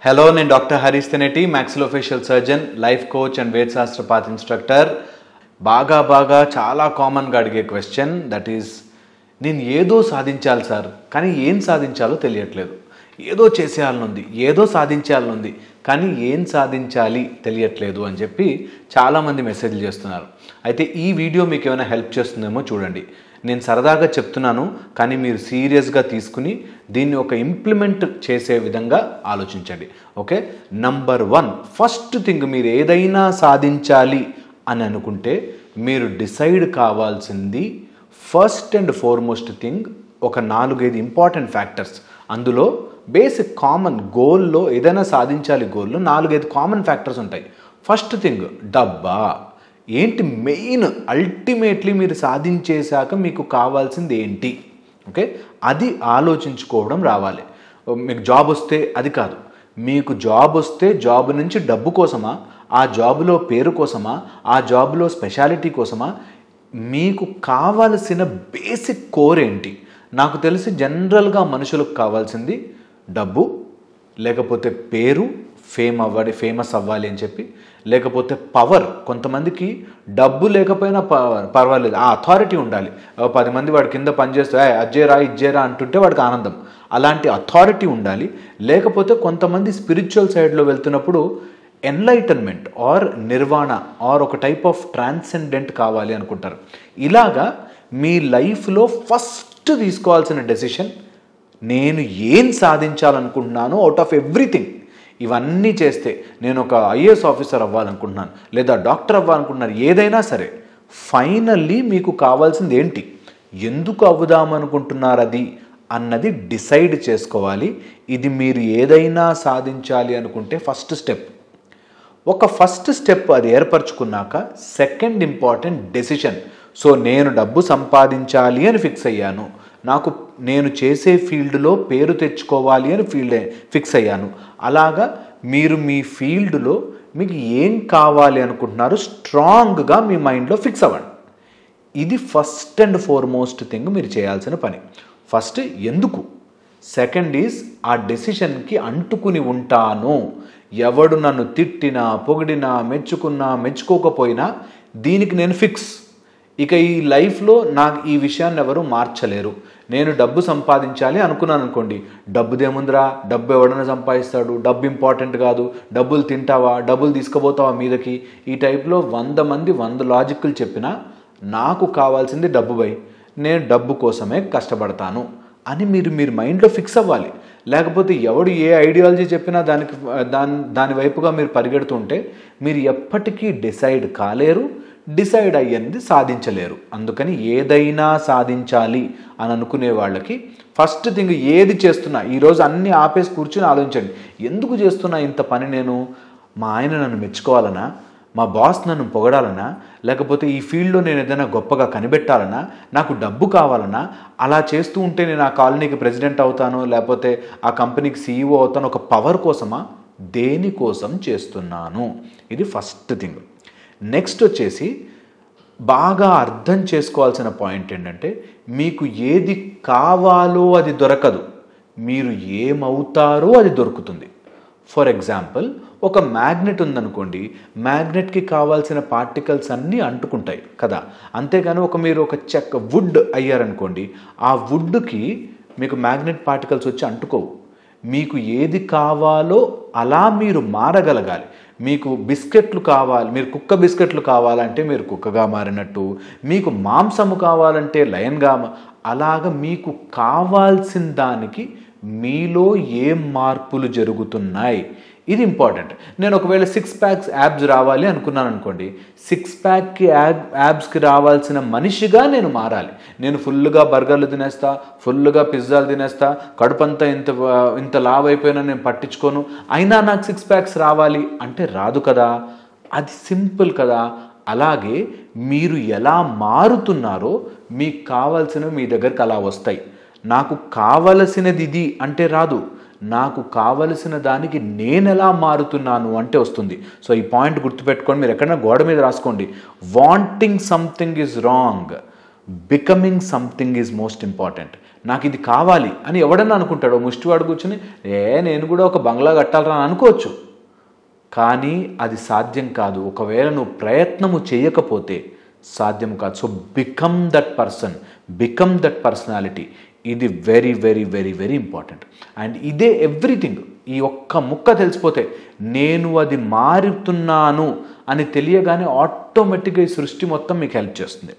Hello, నేను doctor Harish Teneti, maxillofacial surgeon, life coach and వేద శాస్త్రపాత్ instructor. బాగా చాలా కామన్గా అడిగే క్వశ్చన్ దట్ ఈస్, నేను ఏదో సాధించాలి సార్, కానీ ఏం సాధించాలో తెలియట్లేదు. ఏదో చేసేయాలనుంది, ఏదో సాధించాలనుంది, కానీ ఏం సాధించాలి తెలియట్లేదు అని చెప్పి చాలామంది మెసేజ్లు చేస్తున్నారు. అయితే ఈ వీడియో మీకు ఏమైనా హెల్ప్ చేస్తుందేమో చూడండి. నేను సరదాగా చెప్తున్నాను, కానీ మీరు సీరియస్గా తీసుకుని దీన్ని ఒక ఇంప్లిమెంట్ చేసే విధంగా ఆలోచించండి. ఓకే, నంబర్ 1, ఫస్ట్ థింగ్, మీరు ఏదైనా సాధించాలి అని అనుకుంటే మీరు డిసైడ్ కావాల్సింది ఫస్ట్ అండ్ ఫార్మోస్ట్ థింగ్ ఒక 4-5 ఇంపార్టెంట్ ఫ్యాక్టర్స్. అందులో బేసిక్ కామన్ గోల్లో, ఏదైనా సాధించాలి గోల్లో 4-5 కామన్ ఫ్యాక్టర్స్ ఉంటాయి. ఫస్ట్ థింగ్ డబ్బా. ఏంటి మెయిన్, అల్టిమేట్లీ మీరు సాధించేశాక మీకు కావాల్సింది ఏంటి? ఓకే, అది ఆలోచించుకోవడం రావాలి. మీకు జాబ్ వస్తే అది కాదు, మీకు జాబ్ వస్తే జాబ్ నుంచి డబ్బు కోసమా, ఆ జాబులో పేరు కోసమా, ఆ జాబులో స్పెషాలిటీ కోసమా, మీకు కావాల్సిన బేసిక్ కోర్ ఏంటి? నాకు తెలిసి జనరల్గా మనుషులకు కావాల్సింది డబ్బు, లేకపోతే పేరు, ఫేమస్ అవ్వాలి అని చెప్పి, లేకపోతే పవర్. కొంతమందికి డబ్బు లేకపోయినా పర్వాలేదు, ఆ అథారిటీ ఉండాలి. 10 మంది వాడి కింద పనిచేస్తే అజ్జేరా ఇజ్జేరా అంటుంటే వాడికి ఆనందం, అలాంటి అథారిటీ ఉండాలి. లేకపోతే కొంతమంది స్పిరిచువల్ సైడ్లో వెళ్తున్నప్పుడు ఎన్లైటన్మెంట్ ఆర్ నిర్వాణ ఆర్ ఒక టైప్ ఆఫ్ ట్రాన్సెండెంట్ కావాలి అనుకుంటారు. ఇలాగా మీ లైఫ్లో ఫస్ట్ తీసుకోవాల్సిన డెసిషన్, నేను ఏం సాధించాలనుకుంటున్నాను అవుట్ ఆఫ్ ఎవ్రీథింగ్. ఇవన్నీ చేస్తే నేను ఒక ఐఏఎస్ ఆఫీసర్ అవ్వాలనుకుంటున్నాను, లేదా డాక్టర్ అవ్వాలనుకుంటున్నాను, ఏదైనా సరే ఫైనల్లీ మీకు కావాల్సింది ఏంటి, ఎందుకు అవుదామనుకుంటున్నారు అది అన్నది డిసైడ్ చేసుకోవాలి. ఇది మీరు ఏదైనా సాధించాలి అనుకుంటే ఫస్ట్ స్టెప్. ఒక ఫస్ట్ స్టెప్ అది ఏర్పరచుకున్నాక సెకండ్ ఇంపార్టెంట్ డెసిషన్. సో నేను డబ్బు సంపాదించాలి అని ఫిక్స్ అయ్యాను, నేను చేసే ఫీల్డ్లో పేరు తెచ్చుకోవాలి అని ఫిక్స్ అయ్యాను. అలాగా మీరు మీ ఫీల్డ్లో మీకు ఏం కావాలి అనుకుంటున్నారు స్ట్రాంగ్గా మీ మైండ్లో ఫిక్స్ అవ్వండి. ఇది ఫస్ట్ అండ్ ఫార్మోస్ట్ థింగ్ మీరు చేయాల్సిన పని. ఫస్ట్ ఎందుకు, సెకండ్ ఈజ్ ఆ డెసిషన్కి అంటుకుని ఉంటాను. ఎవడు నన్ను తిట్టినా, పొగిడినా, మెచ్చుకోకపోయినా దీనికి నేను ఫిక్స్. ఇక ఈ లైఫ్లో నాకు ఈ విషయాన్ని ఎవరు మార్చలేరు. నేను డబ్బు సంపాదించాలి అనుకున్నాను అనుకోండి, డబ్బుదేముందిరా, డబ్బు ఎవడన్నా సంపాదిస్తాడు, డబ్బు ఇంపార్టెంట్ కాదు, డబ్బులు తింటావా, డబ్బులు తీసుకుపోతావా మీదకి, ఈ టైప్లో 100 మంది 100 లాజిక్లు చెప్పినా నాకు కావాల్సింది డబ్బు బై, నేను డబ్బు కోసమే కష్టపడతాను అని మీరు మైండ్లో ఫిక్స్ అవ్వాలి. లేకపోతే ఎవడు ఏ ఐడియాలజీ చెప్పినా దాని వైపుగా మీరు పరిగెడుతుంటే మీరు ఎప్పటికీ డిసైడ్ కాలేరు, డిసైడ్ అయ్యింది సాధించలేరు. అందుకని ఏదైనా సాధించాలి అని అనుకునే వాళ్ళకి ఫస్ట్ థింగ్, ఏది చేస్తున్నా ఈరోజు అన్నీ ఆపేసి కూర్చుని ఆలోచించండి. ఎందుకు చేస్తున్నా ఇంత పని? నేను మా ఆయన నన్ను మెచ్చుకోవాలనా, మా బాస్ నన్ను పొగడాలనా, లేకపోతే ఈ ఫీల్డ్లో నేను ఏదైనా గొప్పగా కనిపెట్టాలనా, నాకు డబ్బు కావాలనా? అలా చేస్తూ ఉంటే నేను ఆ కాలనీకి ప్రెసిడెంట్ అవుతాను, లేకపోతే ఆ కంపెనీకి CEO అవుతాను. ఒక పవర్ కోసమా? దేనికోసం చేస్తున్నాను? ఇది ఫస్ట్ థింగ్. నెక్స్ట్ వచ్చేసి బాగా అర్థం చేసుకోవాల్సిన పాయింట్ ఏంటంటే, మీకు ఏది కావాలో అది దొరకదు, మీరు ఏమవుతారో అది దొరుకుతుంది. ఫర్ ఎగ్జాంపుల్, ఒక మ్యాగ్నెట్ ఉందనుకోండి, మ్యాగ్నెట్కి కావాల్సిన పార్టికల్స్ అన్నీ అంటుకుంటాయి కదా. అంతేగాని మీరు ఒక వుడ్ అయ్యారనుకోండి, ఆ వుడ్కి మీకు మ్యాగ్నెట్ పార్టికల్స్ వచ్చి అంటుకోవు. మీకు ఏది కావాలో అలా మీరు మారగలగాలి. మీకు బిస్కెట్లు కావాలి, మీరు కుక్క బిస్కెట్లు కావాలంటే మీరు కుక్కగా మారినట్టు, మీకు మాంసము కావాలంటే లయన్గా, అలాగ మీకు కావాల్సిన దానికి మీలో ఏం మార్పులు జరుగుతున్నాయి, ఇది ఇంపార్టెంట్. నేను ఒకవేళ 6 ప్యాక్స్ యాబ్స్ రావాలి అనుకున్నాను అనుకోండి, 6 ప్యాక్కి యాబ్స్కి రావాల్సిన మనిషిగా నేను మారాలి. నేను ఫుల్గా బర్గర్లు తినేస్తా, ఫుల్గా పిజ్జాలు తినేస్తా, కడుపంతా ఇంత లావ్ అయిపోయినా నేను పట్టించుకోను, అయినా నాకు 6 ప్యాక్స్ రావాలి అంటే రాదు కదా. అది సింపుల్ కదా. అలాగే మీరు ఎలా మారుతున్నారో మీకు కావాల్సినవి మీ దగ్గరికి అలా వస్తాయి. నాకు కావలసినది ఇది అంటే రాదు, నాకు కావలసిన దానికి నేను ఎలా మారుతున్నాను అంటే వస్తుంది. సో ఈ పాయింట్ గుర్తుపెట్టుకోండి. మీరు ఎక్కడైనా గోడ మీద రాసుకోండి, wanting something is wrong, becoming something is most important. నాకు ఇది కావాలి అని ఎవడన్నా అనుకుంటాడు. ముష్టివాడు కూర్చుని నేను కూడా ఒక బంగ్లా కట్టాలరా అని అనుకోవచ్చు, కానీ అది సాధ్యం కాదు. ఒకవేళ నువ్వు ప్రయత్నము చేయకపోతే సాధ్యం కాదు. So become that person, become that personality. ఇది very very very very important. And ఇదే ఎవ్రీథింగ్. ఈ ఒక్క ముక్క తెలిసిపోతే నేను అది మారుతున్నాను అని తెలియగానే ఆటోమేటిక్గా ఈ సృష్టి మొత్తం మీకు హెల్ప్ చేస్తుంది.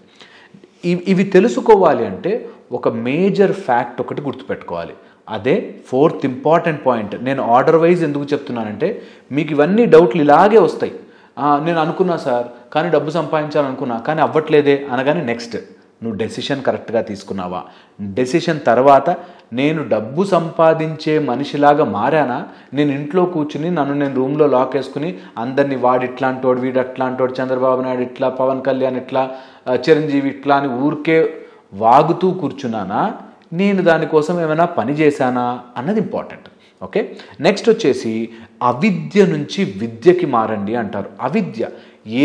ఇవి తెలుసుకోవాలి అంటే ఒక మేజర్ ఫ్యాక్ట్ ఒకటి గుర్తుపెట్టుకోవాలి. అదే 4th ఇంపార్టెంట్ పాయింట్. నేను ఆర్డర్ వైజ్ ఎందుకు చెప్తున్నానంటే మీకు ఇవన్నీ డౌట్లు ఇలాగే వస్తాయి. నేను అనుకున్నా సార్, కానీ డబ్బు సంపాదించాలనుకున్నా కానీ అవ్వట్లేదే అనగానే నెక్స్ట్ నువ్వు డెసిషన్ కరెక్ట్గా తీసుకున్నావా? డెసిషన్ తర్వాత నేను డబ్బు సంపాదించే మనిషిలాగా మారానా? నేను ఇంట్లో కూర్చుని నేను రూమ్లో లాక్ వేసుకుని అందరినీ వాడు ఇట్లాంటోడు, వీడు అట్లాంటోడు, చంద్రబాబు నాయుడు ఇట్లా, పవన్ కళ్యాణ్ ఇట్లా, చిరంజీవి ఇట్లా అని ఊరికే వాగుతూ కూర్చున్నానా? నేను దానికోసం ఏమైనా పని చేశానా అన్నది ఇంపార్టెంట్. ఓకే, నెక్స్ట్ వచ్చేసి అవిద్య నుంచి విద్యకి మారండి అంటారు. అవిద్య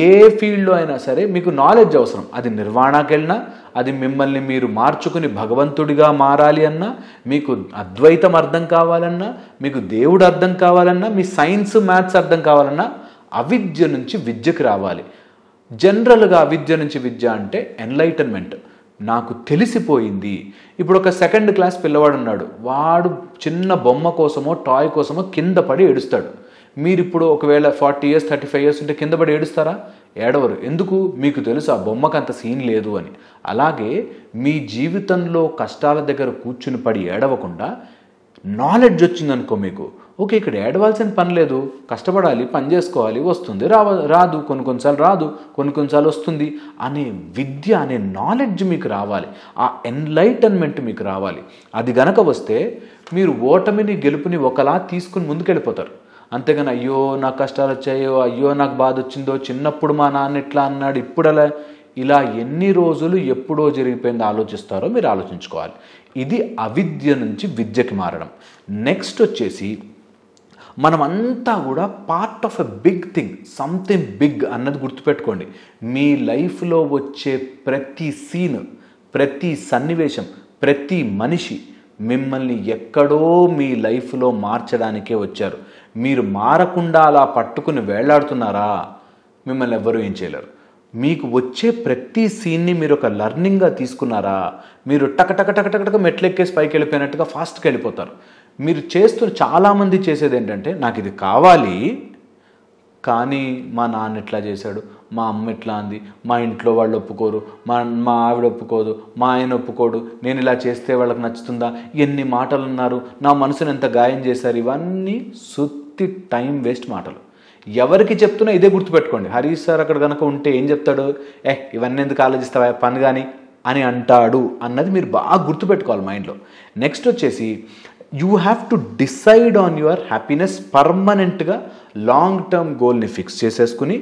ఏ ఫీల్డ్లో అయినా సరే మీకు నాలెడ్జ్ అవసరం. అది నిర్వాణకి వెళ్ళినా, అది మిమ్మల్ని మీరు మార్చుకుని భగవంతుడిగా మారాలి అన్నా, మీకు అద్వైతం అర్థం కావాలన్నా, మీకు దేవుడు అర్థం కావాలన్నా, మీ సైన్స్ మ్యాథ్స్ అర్థం కావాలన్నా అవిద్య నుంచి విద్యకి రావాలి. జనరల్గా అవిద్య నుంచి విద్య అంటే ఎన్లైటన్మెంట్. నాకు తెలిసిపోయింది. ఇప్పుడు ఒక 2nd క్లాస్ పిల్లవాడు ఉన్నాడు, వాడు చిన్న బొమ్మ కోసమో టాయ్ కోసమో కింద పడి ఏడుస్తాడు. మీరు ఇప్పుడు ఒకవేళ 40 years 35 years ఉంటే కింద పడి ఏడుస్తారా? ఏడవరు. ఎందుకు? మీకు తెలుసు ఆ బొమ్మకు అంత సీన్ లేదు అని. అలాగే మీ జీవితంలో కష్టాల దగ్గర కూర్చుని పడి ఏడవకుండా నాలెడ్జ్ వచ్చిందనుకో మీకు, ఓకే ఇక్కడ ఏడవాల్సిన పని లేదు, కష్టపడాలి, పని చేసుకోవాలి, వస్తుంది, రాదు, కొన్నిసార్లు రాదు, కొన్నిసార్లు వస్తుంది అనే విద్య, అనే నాలెడ్జ్ మీకు రావాలి. ఆ ఎన్లైటన్మెంట్ మీకు రావాలి. అది గనక వస్తే మీరు ఓటమిని గెలుపుని ఒకలా తీసుకుని ముందుకెళ్ళిపోతారు. అంతేగాని అయ్యో నాకు కష్టాలు వచ్చాయో, అయ్యో నాకు బాధ వచ్చిందో, చిన్నప్పుడు మా నాన్న ఇట్లా అన్నాడు, ఇప్పుడు అలా, ఇలా ఎన్ని రోజులు ఎప్పుడో జరిగిపోయిందో ఆలోచిస్తారో మీరు ఆలోచించుకోవాలి. ఇది అవిద్య నుంచి విద్యకి మారడం. నెక్స్ట్ వచ్చేసి మనమంతా కూడా part of a big thing, something big అన్నది గుర్తుపెట్టుకోండి. మీ లైఫ్లో వచ్చే ప్రతి సీన్, ప్రతి సన్నివేశం, ప్రతి మనిషి మిమ్మల్ని ఎక్కడో మీ లైఫ్లో మార్చడానికే వచ్చారు. మీరు మారకుండా అలా పట్టుకుని వేళ్లాడుతున్నారా? మిమ్మల్ని ఎవ్వరూ ఏం చేయలేరు. మీకు వచ్చే ప్రతి సీన్ని మీరు ఒక లర్నింగ్గా తీసుకున్నారా? మీరు టక మెట్లెక్కేసి పైకి వెళ్ళిపోయినట్టుగా ఫాస్ట్గా వెళ్ళిపోతారు. మీరు చాలామంది చేసేది ఏంటంటే, నాకు ఇది కావాలి కానీ మా నాన్న ఎట్లా చేశాడు, మా అమ్మ ఎట్లా అంది, మా ఇంట్లో వాళ్ళు ఒప్పుకోరు, మా ఆవిడ ఒప్పుకోదు, మా ఆయన ఒప్పుకోడు, నేను ఇలా చేస్తే వాళ్ళకి నచ్చుతుందా, ఎన్ని మాటలు అన్నారు, నా మనసును ఎంత గాయం చేశారు. ఇవన్నీ సుత్తి టైం వేస్ట్ మాటలు. ఎవరికి చెప్తున్నా ఇదే గుర్తుపెట్టుకోండి. హరీష్ సార్ అక్కడ కనుక ఉంటే ఏం చెప్తాడు? ఇవన్నీ ఎందుకు ఆలోచిస్తావా, పని కానీ అని అంటాడు అన్నది మీరు బాగా గుర్తుపెట్టుకోవాలి మైండ్లో. నెక్స్ట్ వచ్చేసి you have to decide on your happiness. పర్మనెంట్గా లాంగ్ టర్మ్ గోల్ని ఫిక్స్ చేసేసుకుని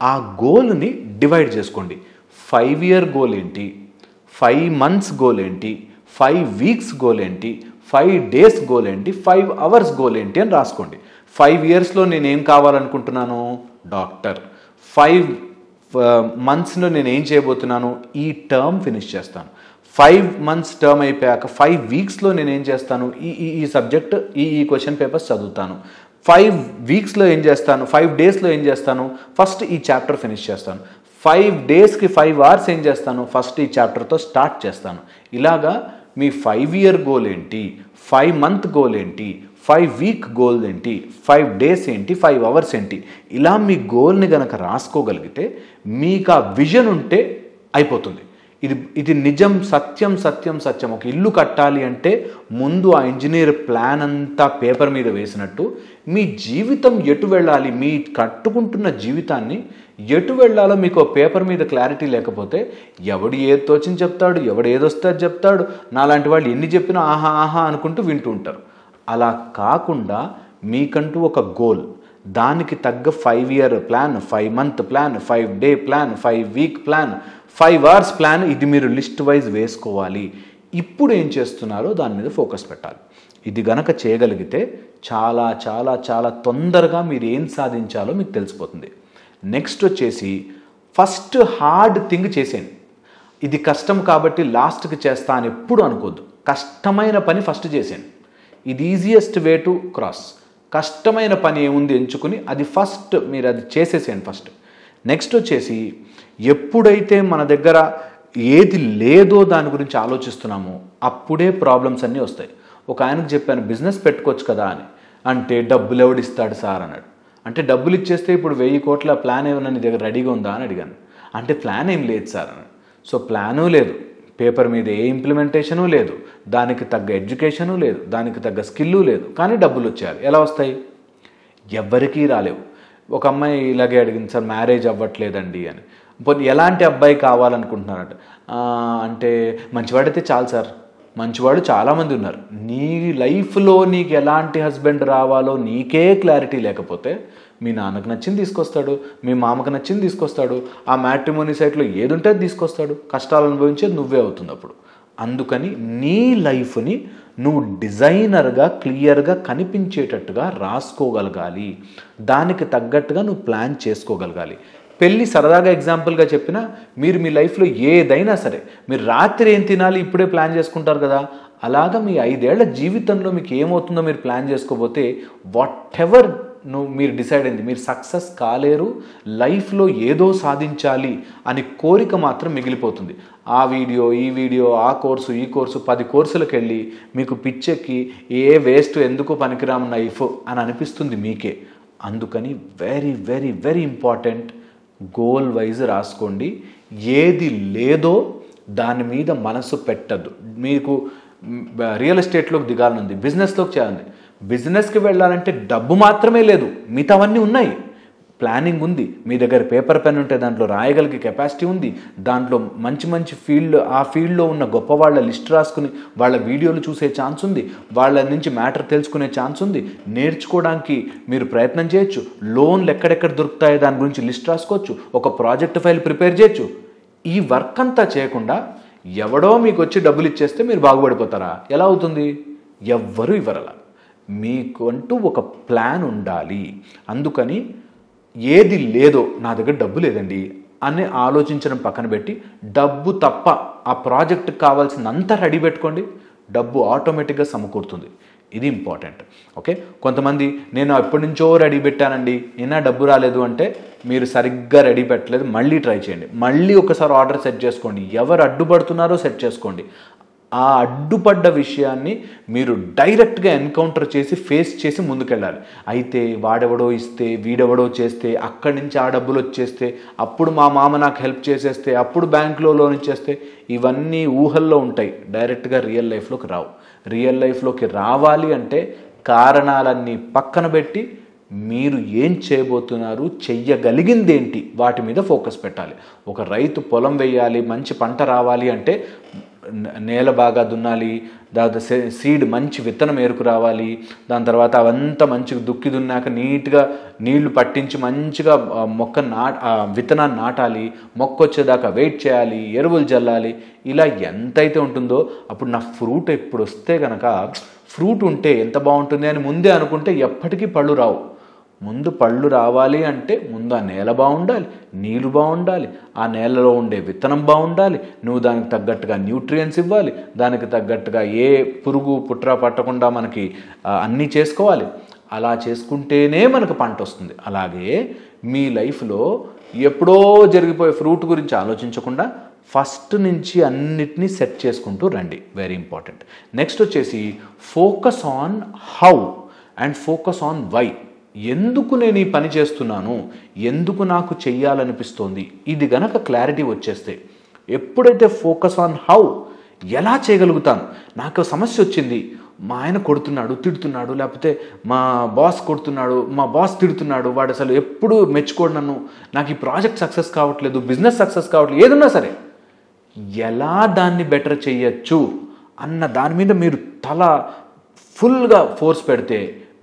ఆ గోల్ని డివైడ్ చేసుకోండి. 5 year గోల్ ఏంటి, 5 months గోల్ ఏంటి, 5 weeks గోల్ ఏంటి, 5 days గోల్ ఏంటి, 5 hours గోల్ ఏంటి అని రాసుకోండి. 5 yearsలో నేనేం కావాలనుకుంటున్నాను? డాక్టర్. 5 monthsలో నేనేం చేయబోతున్నాను? ఈ టర్మ్ ఫినిష్ చేస్తాను. 5 months టర్మ్ అయిపోయాక 5 weeksలో నేనేం చేస్తాను? ఈ సబ్జెక్ట్, ఈ క్వశ్చన్ పేపర్స్ చదువుతాను. 5 weeksలో ఏం చేస్తాను? 5 daysలో ఏం చేస్తాను? ఫస్ట్ ఈ చాప్టర్ ఫినిష్ చేస్తాను. 5 daysకి 5 hours ఏం చేస్తాను? ఫస్ట్ ఈ చాప్టర్తో స్టార్ట్ చేస్తాను. ఇలాగా మీ 5 year గోల్ ఏంటి, 5 month గోల్ ఏంటి, 5 week గోల్ ఏంటి, 5 days ఏంటి, 5 hours ఏంటి, ఇలా మీ గోల్ని గనక రాసుకోగలిగితే మీకు ఆ విజన్ ఉంటే అయిపోతుంది. ఇది నిజం, సత్యం సత్యం సత్యం. ఒక ఇల్లు కట్టాలి అంటే ముందు ఆ ఇంజనీర్ ప్లాన్ అంతా పేపర్ మీద వేసినట్టు మీ జీవితం ఎటు వెళ్ళాలి, మీ కట్టుకుంటున్న జీవితాన్ని ఎటు వెళ్ళాలో మీకు పేపర్ మీద క్లారిటీ లేకపోతే ఎవడు ఏది తోచింది చెప్తాడు, ఎవడు ఏదొస్తే అది చెప్తాడు. నాలాంటి వాళ్ళు ఎన్ని చెప్పినా ఆహా ఆహా అనుకుంటూ వింటూ ఉంటారు. అలా కాకుండా మీకంటూ ఒక గోల్, దానికి తగ్గ 5 year plan, 5 month plan, 5 day plan, 5 week plan, 5 hours plan, ఇది మీరు లిస్ట్ వైజ్ వేసుకోవాలి. ఇప్పుడు ఏం చేస్తున్నారో దాని మీద ఫోకస్ పెట్టాలి. ఇది గనక చేయగలిగితే చాలా చాలా చాలా తొందరగా మీరు ఏం సాధించాలో మీకు తెలిసిపోతుంది. నెక్స్ట్ వచ్చేసి ఫస్ట్ హార్డ్ థింగ్ చేసేయండి. ఇది కష్టం కాబట్టి లాస్ట్కి చేస్తా అని ఎప్పుడు అనుకోద్దు. కష్టమైన పని ఫస్ట్ చేసేయండి. ఇది ఈజియెస్ట్ వే టు క్రాస్. కష్టమైన పని ఏముంది ఎంచుకుని అది ఫస్ట్ మీరు అది చేసేసేయండి ఫస్ట్. నెక్స్ట్ వచ్చేసి ఎప్పుడైతే మన దగ్గర ఏది లేదో దాని గురించి ఆలోచిస్తున్నామో అప్పుడే ప్రాబ్లమ్స్ అన్నీ వస్తాయి. ఒక ఆయనకు చెప్పాను బిజినెస్ పెట్టుకోవచ్చు కదా అని. అంటే డబ్బులు ఎవడిస్తాడు సార్ అన్నాడు. అంటే డబ్బులు ఇచ్చేస్తే ఇప్పుడు 1000 కోట్ల ప్లాన్ ఏమన్నా నీ దగ్గర రెడీగా ఉందా అని అడిగాను. అంటే ప్లాన్ ఏం లేదు సార్ అన్నాడు. సో ప్లాను లేదు, పేపర్ మీద ఏ ఇంప్లిమెంటేషను లేదు, దానికి తగ్గ ఎడ్యుకేషను లేదు, దానికి తగ్గ స్కిల్లు లేదు, కానీ డబ్బులు వచ్చేయాలి. ఎలా వస్తాయి? ఎవ్వరికీ రాలేవు. ఒక అమ్మాయి ఇలాగే అడిగింది, సార్ మ్యారేజ్ అవ్వట్లేదండి అని. పోనీ ఎలాంటి అబ్బాయి కావాలనుకుంటున్నారంట. అంటే మంచివాడైతే చాలు సార్. మంచివాడు చాలామంది ఉన్నారు. నీ లైఫ్లో నీకు ఎలాంటి హస్బెండ్ రావాలో నీకే క్లారిటీ లేకపోతే మీ నాన్నకు నచ్చింది తీసుకొస్తాడు, మీ మామకు నచ్చింది తీసుకొస్తాడు, ఆ మ్యాట్రిమోనీ సైట్లో ఏది ఉంటే అది తీసుకొస్తాడు. కష్టాలు అనుభవించేది నువ్వే అవుతుంది అప్పుడు. అందుకని నీ లైఫ్ని నువ్వు డిజైనర్గా క్లియర్గా కనిపించేటట్టుగా రాసుకోగలగాలి. దానికి తగ్గట్టుగా నువ్వు ప్లాన్ చేసుకోగలగాలి. పెళ్ళి సరదాగా ఎగ్జాంపుల్గా చెప్పినా మీరు మీ లైఫ్లో ఏదైనా సరే మీరు రాత్రి ఏం తినాలి ఇప్పుడే ప్లాన్ చేసుకుంటారు కదా, అలాగా మీ 5 ఏళ్ల జీవితంలో మీకు ఏమవుతుందో మీరు ప్లాన్ చేసుకోకపోతే వాట్ ఎవర్ మీరు డిసైడ్ అయింది మీరు సక్సెస్ కాలేరు. లైఫ్లో ఏదో సాధించాలి అని కోరిక మాత్రం మిగిలిపోతుంది. ఆ వీడియో ఈ వీడియో ఆ కోర్సు ఈ కోర్సు 10 కోర్సులకు వెళ్ళి మీకు పిచ్చెక్కి ఏ వేస్ట్ ఎందుకు పనికిరాము లైఫ్ అని అనిపిస్తుంది మీకే. అందుకని very very very important, goal wise రాసుకోండి. ఏది లేదో దాని మీద మనసు పెట్టద్దు. మీకు రియల్ ఎస్టేట్లోకి దిగాలనుంది, బిజినెస్లోకి చేయాలి. బిజినెస్కి వెళ్ళాలంటే డబ్బు మాత్రమే లేదు, మిగతావన్నీ ఉన్నాయి. ప్లానింగ్ ఉంది, మీ దగ్గర పేపర్ పెన్ ఉంటే దాంట్లో రాయగలిగే కెపాసిటీ ఉంది, దాంట్లో మంచి మంచి ఆ ఫీల్డ్లో ఉన్న గొప్ప వాళ్ళ లిస్ట్ రాసుకుని వాళ్ళ వీడియోలు చూసే ఛాన్స్ ఉంది, వాళ్ళ నుంచి మ్యాటర్ తెలుసుకునే ఛాన్స్ ఉంది, నేర్చుకోవడానికి మీరు ప్రయత్నం చేయొచ్చు, లోన్లు ఎక్కడెక్కడ దొరుకుతాయో దాని గురించి లిస్ట్ రాసుకోవచ్చు, ఒక ప్రాజెక్ట్ ఫైల్ ప్రిపేర్ చేయొచ్చు. ఈ వర్క్ అంతా చేయకుండా ఎవడో మీకు వచ్చి డబ్బులు ఇచ్చేస్తే మీరు బాగుపడిపోతారా? ఎలా అవుతుంది? ఎవ్వరూ ఇవ్వరలా. మీకు అంటూ ఒక ప్లాన్ ఉండాలి. అందుకని ఏది లేదో నా దగ్గర డబ్బు లేదండి అని ఆలోచించడం పక్కన పెట్టి డబ్బు తప్ప ఆ ప్రాజెక్ట్కి కావాల్సినంత రెడీ పెట్టుకోండి. డబ్బు ఆటోమేటిక్గా సమకూరుతుంది. ఇది ఇంపార్టెంట్. ఓకే, కొంతమంది నేను ఎప్పటి నుంచో రెడీ పెట్టానండి అయినా డబ్బు రాలేదు అంటే మీరు సరిగ్గా రెడీ పెట్టలేదు. మళ్ళీ ట్రై చేయండి, మళ్ళీ ఒకసారి ఆర్డర్ సెట్ చేసుకోండి. ఎవరు అడ్డుపడుతున్నారో సెట్ చేసుకోండి. ఆ అడ్డుపడ్డ విషయాన్ని మీరు డైరెక్ట్గా ఎన్కౌంటర్ చేసి ఫేస్ చేసి ముందుకెళ్ళాలి. అయితే వాడెవడో ఇస్తే వీడెవడో చేస్తే అక్కడి నుంచి ఆ డబ్బులు వచ్చేస్తే అప్పుడు మా మామ నాకు హెల్ప్ చేసేస్తే అప్పుడు బ్యాంకులో లోన్ ఇచ్చేస్తే ఇవన్నీ ఊహల్లో ఉంటాయి, డైరెక్ట్గా రియల్ లైఫ్లోకి రావు. రియల్ లైఫ్లోకి రావాలి అంటే కారణాలన్నీ పక్కన పెట్టి మీరు ఏం చేయబోతున్నారు, చెయ్యగలిగింది ఏంటి, వాటి మీద ఫోకస్ పెట్టాలి. ఒక రైతు పొలం వేయాలి, మంచి పంట రావాలి అంటే నేల బాగా దున్నాలి, దాని సీడ్ మంచి విత్తనం ఏరుకు రావాలి, దాని తర్వాత అవంతా మంచిగా దుక్కి దున్నాక నీట్గా నీళ్లు పట్టించి మంచిగా విత్తనాన్ని నాటాలి, మొక్క వచ్చేదాకా వెయిట్ చేయాలి, ఎరువులు జల్లాలి. ఇలా ఎంతైతే ఉంటుందో అప్పుడు నా ఫ్రూట్ ఎప్పుడు వస్తే కనుక ఫ్రూట్ ఉంటే ఎంత బాగుంటుంది అని ముందే అనుకుంటే ఎప్పటికీ పళ్ళు రావు. ముందు పళ్ళు రావాలి అంటే ముందు ఆ నేల బాగుండాలి, నీళ్ళు బాగుండాలి, ఆ నేలలో ఉండే విత్తనం బాగుండాలి, నువ్వు దానికి తగ్గట్టుగా న్యూట్రియంట్స్ ఇవ్వాలి, దానికి తగ్గట్టుగా ఏ పురుగు పుట్ర పట్టకుండా మనకి అన్నీ చేసుకోవాలి. అలా చేసుకుంటేనే మనకు పంట వస్తుంది. అలాగే మీ లైఫ్లో ఎప్పుడో జరిగిపోయే ఫ్రూట్ గురించి ఆలోచించకుండా ఫస్ట్ నుంచి అన్నిటినీ సెట్ చేసుకుంటూ రండి. Very important. నెక్స్ట్ వచ్చేసి focus on how and focus on why. ఎందుకు నేను ఈ పని చేస్తున్నాను, ఎందుకు నాకు చెయ్యాలనిపిస్తోంది, ఇది గనక క్లారిటీ వచ్చేస్తే ఎప్పుడైతే ఫోకస్ ఆన్ హౌ, ఎలా చేయగలుగుతాను, నాకు సమస్య వచ్చింది, మా ఆయన కొడుతున్నాడు తిడుతున్నాడు, లేకపోతే మా బాస్ కొడుతున్నాడు, మా బాస్ తిడుతున్నాడు, వాడు అసలు ఎప్పుడు మెచ్చుకోడు నన్ను, నాకు ఈ ప్రాజెక్ట్ సక్సెస్ కావట్లేదు, బిజినెస్ సక్సెస్ కావట్లేదు, ఏదన్నా సరే ఎలా దాన్ని బెటర్ చేయొచ్చు అన్న దాని మీద మీరు తల ఫుల్గా ఫోర్స్ పెడితే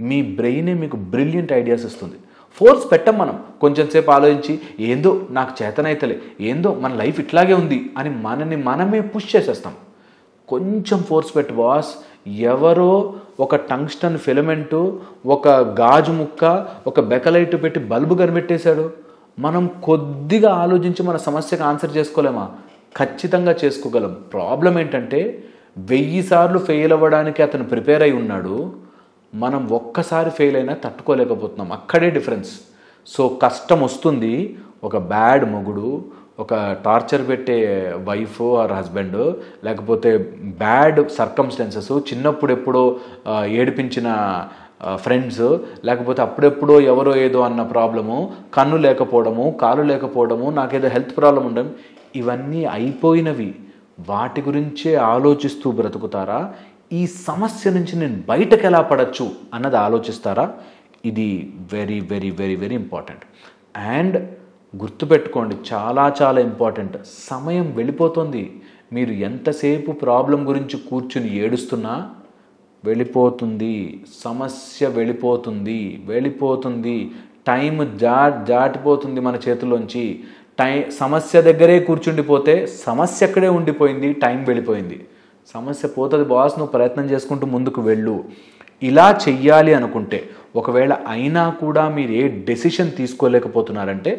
మీ బ్రెయినే మీకు బ్రిలియంట్ ఐడియాస్ ఇస్తుంది. ఫోర్స్ పెట్టం మనం, కొంచెం సేపు ఆలోచించి ఏందో నాకు చేతనైతలే, ఏందో మన లైఫ్ ఇట్లాగే ఉంది అని మనమే పుష్ చేసేస్తాం. కొంచెం ఫోర్స్ పెట్టు బాస్. ఎవరో ఒక టంగ్స్టన్ ఫిలమెంటు, ఒక గాజు ముక్క, ఒక బెకలైట్ పెట్టి బల్బు కనిపెట్టేశాడు. మనం కొద్దిగా ఆలోచించి మన సమస్యకు ఆన్సర్ చేసుకోలేమా? ఖచ్చితంగా చేసుకోగలం. ప్రాబ్లం ఏంటంటే 1000 సార్లు ఫెయిల్ అవ్వడానికి అతను ప్రిపేర్ అయి ఉన్నాడు. మనం ఒక్కసారి ఫెయిల్ అయినా తట్టుకోలేకపోతున్నాం. అక్కడే డిఫరెన్స్. సో కష్టం వస్తుంది. ఒక బ్యాడ్ మొగుడు, ఒక టార్చర్ పెట్టే వైఫ్ ఆర్ హస్బెండ్, లేకపోతే బ్యాడ్ సర్కమ్స్టెన్సెస్, చిన్నప్పుడు ఎప్పుడో ఏడిపించిన ఫ్రెండ్స్, లేకపోతే అప్పుడెప్పుడో ఎవరో ఏదో అన్న ప్రాబ్లము, కన్ను లేకపోవడము, కాలు లేకపోవడము, నాకేదో హెల్త్ ప్రాబ్లం ఉండడం, ఇవన్నీ అయిపోయినవి. వాటి గురించే ఆలోచిస్తూ బ్రతుకుతారా? ఈ సమస్య నుంచి నేను బయటకు ఎలా పడచ్చు అన్నది ఆలోచిస్తారా? ఇది very very very very important. And గుర్తుపెట్టుకోండి, చాలా చాలా ఇంపార్టెంట్, సమయం వెళ్ళిపోతుంది. మీరు ఎంతసేపు ప్రాబ్లం గురించి కూర్చుని ఏడుస్తున్నా వెళ్ళిపోతుంది, సమస్య వెళ్ళిపోతుంది. టైం దాటిపోతుంది మన చేతిలోంచి. సమస్య దగ్గరే కూర్చుండిపోతే సమస్య అక్కడే ఉండిపోయింది, టైం వెళ్ళిపోయింది. సమస్య పోతుంది బాస్, నువ్వు ప్రయత్నం చేసుకుంటూ ముందుకు వెళ్ళు. ఇలా చెయ్యాలి అనుకుంటే, ఒకవేళ అయినా కూడా మీరు ఏ డెసిషన్ తీసుకోలేకపోతున్నారంటే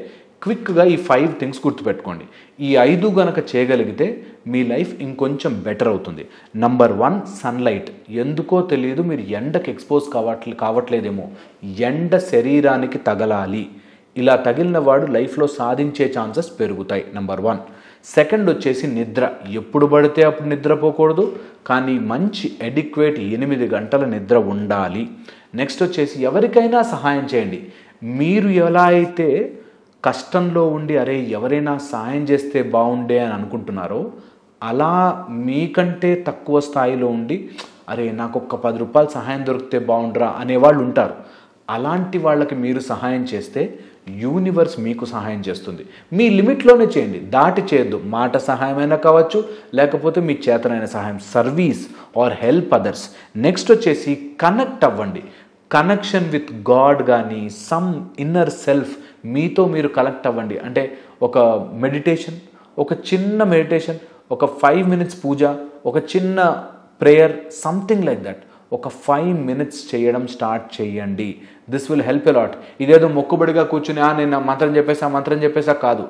క్విక్గా ఈ 5 థింగ్స్ గుర్తుపెట్టుకోండి. ఈ 5 గనక చేయగలిగితే మీ లైఫ్ ఇంకొంచెం బెటర్ అవుతుంది. Number 1, sunlight. ఎందుకో తెలియదు, మీరు ఎండకి ఎక్స్పోజ్ కావట్లేదేమో. ఎండ శరీరానికి తగలాలి. ఇలా తగిలిన వాడు లైఫ్లో సాధించే ఛాన్సెస్ పెరుగుతాయి. నంబర్ 1. సెకండ్ వచ్చేసి నిద్ర. ఎప్పుడు పడితే అప్పుడు నిద్రపోకూడదు, కానీ మంచి ఎడిక్వేట్ 8 గంటల నిద్ర ఉండాలి. నెక్స్ట్ వచ్చేసి ఎవరికైనా సహాయం చేయండి. మీరు ఎలా అయితే కష్టంలో ఉండి అరే ఎవరైనా సహాయం చేస్తే బాగుండే అని అనుకుంటున్నారో, అలా మీకంటే తక్కువ స్థాయిలో ఉండి అరే నాకు ఒక్క 10 రూపాయలు సహాయం దొరికితే బాగుండ్రా అనేవాళ్ళు ఉంటారు. అలాంటి వాళ్ళకి మీరు సహాయం చేస్తే యూనివర్స్ మీకు సహాయం చేస్తుంది. మీ లిమిట్లోనే చేయండి, దాటి చేయొద్దు. మాట సహాయమైనా కావచ్చు, లేకపోతే మీ చేతనైన సహాయం, service or help others. Next వచ్చేసి కనెక్ట్ అవ్వండి. కనెక్షన్ విత్ గాడ్ కానీ సమ్ ఇన్నర్ సెల్ఫ్, మీతో మీరు కనెక్ట్ అవ్వండి. అంటే ఒక మెడిటేషన్, ఒక చిన్న మెడిటేషన్, ఒక 5 మినిట్స్ పూజ, ఒక చిన్న ప్రేయర్, సంథింగ్ లైక్ దట్. ఒక 5 మినిట్స్ చేయడం స్టార్ట్ చేయండి. This will help a lot. ఇదేదో మొక్కుబడిగా కూర్చుని నేను మంత్రం చెప్పేసా కాదు.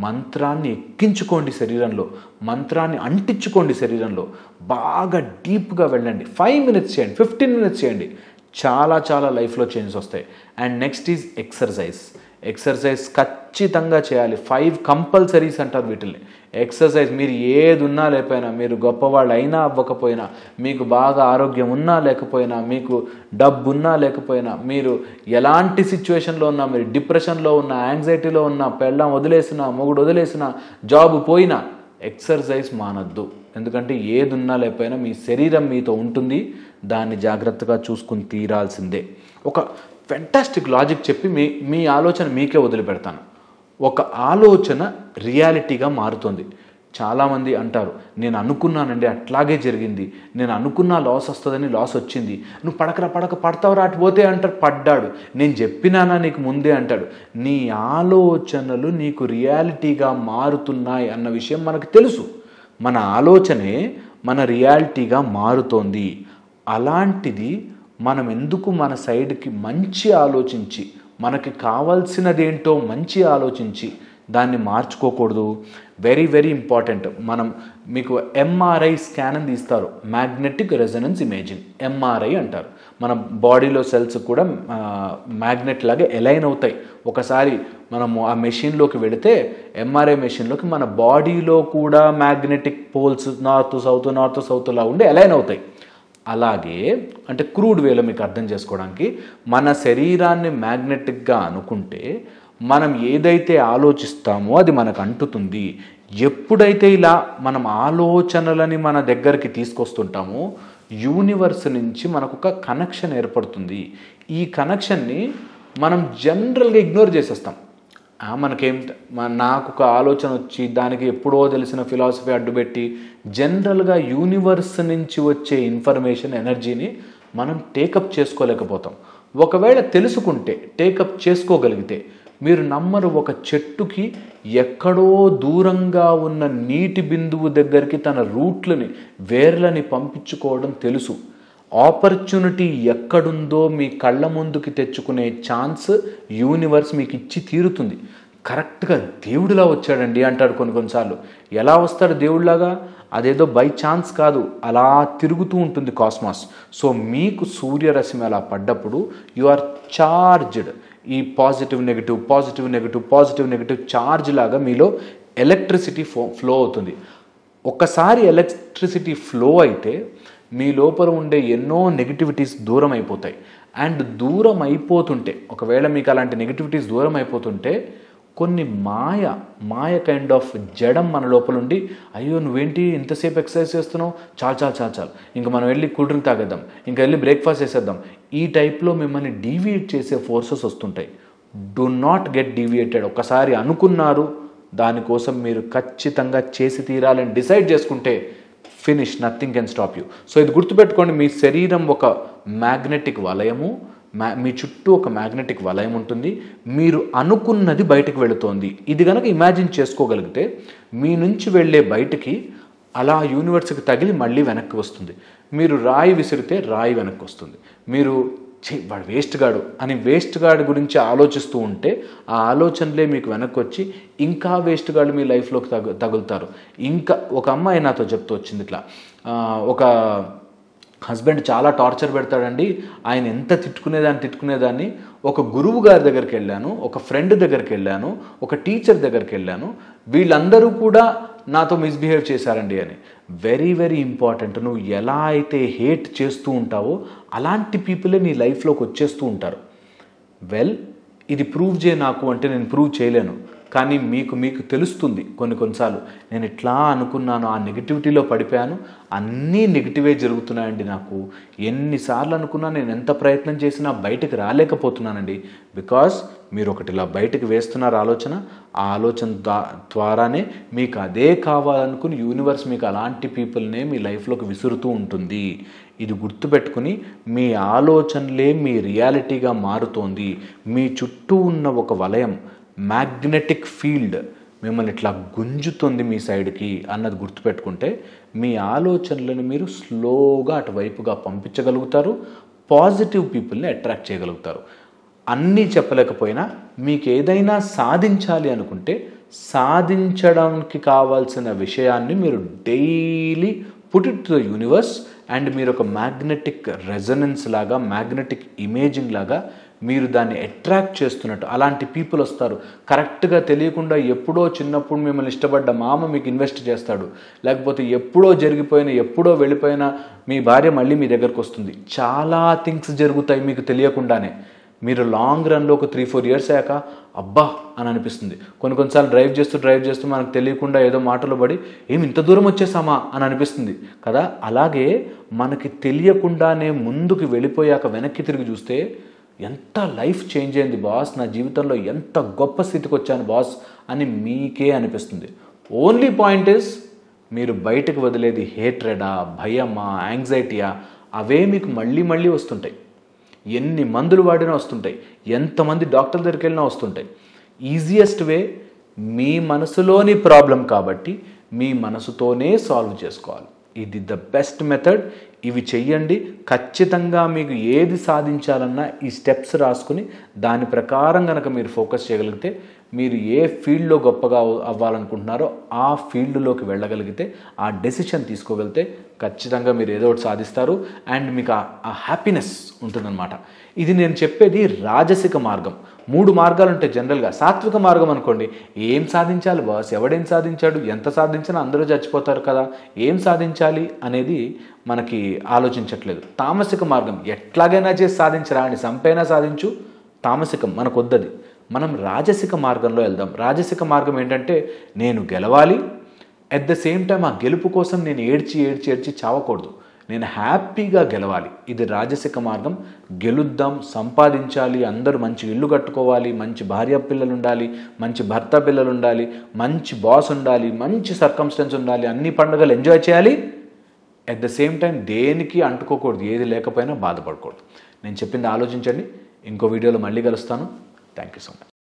మంత్రాన్ని ఎక్కించుకోండి శరీరంలో, మంత్రాన్ని అంటించుకోండి శరీరంలో, బాగా డీప్గా వెళ్ళండి. 5 మినిట్స్ చేయండి, 15 మినిట్స్ చేయండి, చాలా చాలా లైఫ్లో చేంజెస్ వస్తాయి. అండ్ నెక్స్ట్ ఈజ్ ఎక్సర్సైజ్ ఖచ్చితంగా చేయాలి. 5 కంపల్సరీస్ అంటారు వీటిని. ఎక్సర్సైజ్ మీరు ఏది ఉన్నా లేకపోయినా, మీరు గొప్పవాళ్ళు అయినా అవ్వకపోయినా, మీకు బాగా ఆరోగ్యం ఉన్నా లేకపోయినా, మీకు డబ్బు ఉన్నా లేకపోయినా, మీరు ఎలాంటి సిచ్యువేషన్లో ఉన్నా, మీరు డిప్రెషన్లో ఉన్నా, యాంగ్జైటీలో ఉన్నా, పెళ్ళాం వదిలేసినా, మొగుడు వదిలేసినా, జాబ్ పోయినా, ఎక్సర్సైజ్ మానద్దు. ఎందుకంటే ఏది ఉన్నా లేకపోయినా మీ శరీరం మీతో ఉంటుంది, దాన్ని జాగ్రత్తగా చూసుకుని తీరాల్సిందే. ఒక ఫెంటాస్టిక్ లాజిక్ చెప్పి మీ ఆలోచన మీకే వదిలిపెడతాను. ఒక ఆలోచన రియాలిటీగా మారుతుంది. చాలామంది అంటారు, నేను అనుకున్నానండి అట్లాగే జరిగింది, నేను అనుకున్నా లాస్ వస్తుందని లాస్ వచ్చింది, నువ్వు పడతావురా అటు పోతే అంటారు, పడ్డాడు, నేను చెప్పినానా నీకు ముందే అంటాడు. నీ ఆలోచనలు నీకు రియాలిటీగా మారుతున్నాయి అన్న విషయం మనకు తెలుసు. మన ఆలోచనే మన రియాలిటీగా మారుతోంది. అలాంటిది మనం ఎందుకు మన సైడ్కి మంచి ఆలోచించి, మనకి కావాల్సినదేంటో మంచి ఆలోచించి దాన్ని మార్చుకోకూడదు? Very very important. మీకు ఎంఆర్ఐ స్కాన్ అని తీస్తారు, మ్యాగ్నెటిక్ రెజొనెన్స్ ఇమేజింగ్, ఎంఆర్ఐ అంటారు. మన బాడీలో సెల్స్ కూడా మ్యాగ్నెట్ లాగా ఎలైన్ అవుతాయి. ఒకసారి మనము ఆ మెషిన్లోకి వెళితే, ఎంఆర్ఐ మెషిన్లోకి, మన బాడీలో కూడా మ్యాగ్నెటిక్ పోల్స్ నార్త్ సౌత్ లా ఉండి ఎలైన్ అవుతాయి. అలాగే అంటే క్రూడ్ వేలో మీకు అర్థం చేసుకోవడానికి, మన శరీరాన్ని మ్యాగ్నెటిక్గా అనుకుంటే మనం ఏదైతే ఆలోచిస్తామో అది మనకు అంటుతుంది. ఎప్పుడైతే ఇలా మనం ఆలోచనలని మన దగ్గరికి తీసుకొస్తుంటామో యూనివర్స్ నుంచి మనకు ఒక కనెక్షన్ ఏర్పడుతుంది. ఈ కనెక్షన్ని మనం జనరల్గా ఇగ్నోర్ చేసేస్తాం. నాకు ఒక ఆలోచన వచ్చి దానికి ఎప్పుడో తెలిసిన ఫిలాసఫీ అడ్డుపెట్టి జనరల్గా యూనివర్స్ నుంచి వచ్చే ఇన్ఫర్మేషన్, ఎనర్జీని మనం టేకప్ చేసుకోలేకపోతాం. ఒకవేళ తెలుసుకుంటే, టేకప్ చేసుకోగలిగితే, మీరు నమ్మరు, ఒక చెట్టుకి ఎక్కడో దూరంగా ఉన్న నీటి బిందువు దగ్గరికి తన రూట్లని, వేర్లని పంపించుకోవడం తెలుసు. ఆపర్చునిటీ ఎక్కడుందో మీ కళ్ళ ముందుకి తెచ్చుకునే ఛాన్స్ యూనివర్స్ మీకు ఇచ్చి తీరుతుంది. కరెక్ట్గా దేవుడిలా వచ్చాడండి అంటాడు కొన్నిసార్లు. ఎలా వస్తాడు దేవుడిలాగా? అదేదో బై ఛాన్స్ కాదు, అలా తిరుగుతూ ఉంటుంది కాస్మాస్. సో మీకు సూర్యరశ్మి అలా పడ్డప్పుడు యు ఆర్ చార్జ్డ్. ఈ positive negative positive negative positive negative charge లాగా మీలో ఎలక్ట్రిసిటీ ఫ్లో అవుతుంది. ఒక్కసారి ఎలక్ట్రిసిటీ ఫ్లో అయితే మీ లోపల ఉండే ఎన్నో నెగిటివిటీస్ దూరం అయిపోతాయి. అండ్ దూరం అయిపోతుంటే, ఒకవేళ మీకు అలాంటి నెగిటివిటీస్ దూరం అయిపోతుంటే కొన్ని మాయ కైండ్ ఆఫ్ జడం మన లోపల ఉండి, అయ్యో నువ్వేంటి ఇంతసేపు ఎక్సర్సైజ్ చేస్తున్నావు, చాలు ఇంకా మనం వెళ్ళి కూల్ డ్రింక్ తాగేద్దాం, ఇంకా వెళ్ళి బ్రేక్ఫాస్ట్ చేసేద్దాం, ఈ టైప్లో మిమ్మల్ని డీవియేట్ చేసే ఫోర్సెస్ వస్తుంటాయి. Do not get deviated. ఒకసారి అనుకున్నారు, దానికోసం మీరు ఖచ్చితంగా చేసి తీరాలని డిసైడ్ చేసుకుంటే finish, nothing can stop you. So ఇది గుర్తుపెట్టుకోండి, మీ శరీరం ఒక మ్యాగ్నెటిక్ వలయము, మీ చుట్టూ ఒక మ్యాగ్నెటిక్ వలయం ఉంటుంది. మీరు అనుకున్నది బయటకు వెళుతోంది. ఇది కనుక ఇమాజిన్ చేసుకోగలిగితే మీ నుంచి వెళ్ళే బయటికి అలా యూనివర్స్కి తగిలి మళ్ళీ వెనక్కి వస్తుంది. మీరు రాయి విసిరితే రాయి వెనక్కి వస్తుంది. మీరు వాడు వేస్ట్ గాడు అని వేస్ట్ గాడు గురించి ఆలోచిస్తూ ఉంటే ఆ ఆలోచనలే మీకు వెనక్కి వచ్చి ఇంకా వేస్ట్ గాడు మీ లైఫ్లోకి తగులుతారు. ఇంకా ఒక అమ్మాయి నాతో చెప్తూ వచ్చింది ఇట్లా, ఒక హస్బెండ్ చాలా టార్చర్ పెడతాడండి, ఆయన ఎంత తిట్టుకునేదాన్ని ఒక గురువు గారి దగ్గరికి వెళ్ళాను, ఒక ఫ్రెండ్ దగ్గరికి వెళ్ళాను, ఒక టీచర్ దగ్గరికి వెళ్ళాను, వీళ్ళందరూ కూడా నాతో మిస్బిహేవ్ చేశారండి అని. Very very important. నువ్వు ఎలా అయితే హేట్ చేస్తూ ఉంటావో అలాంటి పీపులే నీ లైఫ్లోకి వచ్చేస్తూ ఉంటారు. వెల్, ఇది ప్రూవ్ చేయ నాకు అంటే నేను ప్రూవ్ చేయలేను, కానీ మీకు తెలుస్తుంది కొన్నిసార్లు నేను ఇట్లా అనుకున్నాను, ఆ నెగిటివిటీలో పడిపోయాను, అన్నీ నెగిటివే జరుగుతున్నాయండి నాకు. ఎన్నిసార్లు అనుకున్నా, నేను ఎంత ప్రయత్నం చేసినా బయటకు రాలేకపోతున్నానండి. బికాస్ మీరు ఒకటి ఇలా బయటకు వేస్తున్నారు ఆలోచన, ఆ ఆలోచన ద్వారానే మీకు అదే కావాలనుకుని యూనివర్స్ మీకు అలాంటి పీపుల్నే మీ లైఫ్లోకి విసురుతూ ఉంటుంది. ఇది గుర్తుపెట్టుకుని మీ ఆలోచనలే మీ రియాలిటీగా మారుతోంది. మీ చుట్టూ ఉన్న ఒక వలయం, మ్యాగ్నెటిక్ ఫీల్డ్ మిమ్మల్ని ఇట్లా గుంజుతుంది మీ సైడ్కి అన్నది గుర్తుపెట్టుకుంటే మీ ఆలోచనలను మీరు స్లోగా అటువైపుగా పంపించగలుగుతారు. పాజిటివ్ పీపుల్ని అట్రాక్ట్ చేయగలుగుతారు. అన్నీ చెప్పలేకపోయినా మీకు ఏదైనా సాధించాలి అనుకుంటే సాధించడానికి కావాల్సిన విషయాన్ని మీరు daily put it to the universe and మీరు ఒక మ్యాగ్నెటిక్ రెజనెన్స్ లాగా, మ్యాగ్నెటిక్ ఇమేజింగ్ లాగా మీరు దాన్ని అట్రాక్ట్ చేస్తున్నట్టు అలాంటి పీపుల్ వస్తారు. కరెక్ట్గా తెలియకుండా ఎప్పుడో చిన్నప్పుడు మిమ్మల్ని ఇష్టపడ్డ మామ మీకు ఇన్వెస్ట్ చేస్తాడు, లేకపోతే ఎప్పుడో జరిగిపోయిన ఎప్పుడో వెళ్ళిపోయిన మీ భార్య మళ్ళీ మీ దగ్గరకు వస్తుంది. చాలా థింగ్స్ జరుగుతాయి మీకు తెలియకుండానే. మీరు లాంగ్ రన్లో ఒక 3-4 ఇయర్స్ అయ్యాక అబ్బా అని అనిపిస్తుంది. కొన్నిసార్లు డ్రైవ్ చేస్తూ మనకు తెలియకుండా ఏదో మాటలు పడి ఏమి ఇంత దూరం వచ్చేసామా అని అనిపిస్తుంది కదా. అలాగే మనకి తెలియకుండానే ముందుకు వెళ్ళిపోయాక వెనక్కి తిరిగి చూస్తే ఎంత లైఫ్ చేంజ్ అయింది బాస్, నా జీవితంలో ఎంత గొప్ప స్థితికి వచ్చాను బాస్ అని మీకే అనిపిస్తుంది. ఓన్లీ పాయింట్ ఇస్ మీరు బయటకు వదిలేది హేట్రెడా, భయమా, యాంగ్జైటీయా, అవే మీకు మళ్ళీ వస్తుంటాయి. ఎన్ని మందులు వాడినా వస్తుంటాయి, ఎంతమంది డాక్టర్ దగ్గరికి వెళ్ళినా వస్తుంటాయి. ఈజియెస్ట్ వే మీ మనసులోని ప్రాబ్లం కాబట్టి మీ మనసుతోనే సాల్వ్ చేసుకోవాలి. ఇది ద బెస్ట్ మెథడ్. ఇవి చెయ్యండి. ఖచ్చితంగా మీకు ఏది సాధించాలన్నా ఈ స్టెప్స్ రాసుకుని దాని ప్రకారం కనుక మీరు ఫోకస్ చేయగలిగితే మీరు ఏ ఫీల్డ్లో గొప్పగా అవ్వాలనుకుంటున్నారో ఆ ఫీల్డ్లోకి వెళ్ళగలిగితే, ఆ డెసిషన్ తీసుకోగలిగితే ఖచ్చితంగా మీరు ఏదో ఒకటి సాధిస్తారు అండ్ మీకు ఆ హ్యాపీనెస్ ఉంటుందన్నమాట. ఇది నేను చెప్పేది రాజసిక మార్గం. 3 మార్గాలు ఉంటాయి జనరల్గా. సాత్విక మార్గం అనుకోండి, ఏం సాధించాలి బాస్, ఎవడేం సాధించాడు, ఎంత సాధించినా అందరూ చచ్చిపోతారు కదా, ఏం సాధించాలి అనేది మనకి ఆలోచించట్లేదు. తామసిక మార్గం, ఎట్లాగైనా చేసి సాధించరా అని, చంపైనా సాధించు, తామసికం మనకు వద్దది. మనం రాజసిక మార్గంలో వెళ్దాం. రాజసిక మార్గం ఏంటంటే నేను గెలవాలి, అట్ ద సేమ్ టైం ఆ గెలుపు కోసం నేను ఏడ్చి చావకూడదు, నేను హ్యాపీగా గెలవాలి. ఇది రాజసిక మార్గం. గెలుద్దాం, సంపాదించాలి, అందరూ మంచి ఇల్లు కట్టుకోవాలి, మంచి భార్య పిల్లలు ఉండాలి, మంచి భర్త పిల్లలు ఉండాలి, మంచి బాస్ ఉండాలి, మంచి సర్కమ్స్టెన్స్ ఉండాలి, అన్ని పండుగలు ఎంజాయ్ చేయాలి. అట్ ద సేమ్ టైం దేనికి అంటుకోకూడదు, ఏది లేకపోయినా బాధపడకూడదు. నేను చెప్పింది ఆలోచించండి. ఇంకో వీడియోలో మళ్ళీ కలుస్తాను. Thank you so much.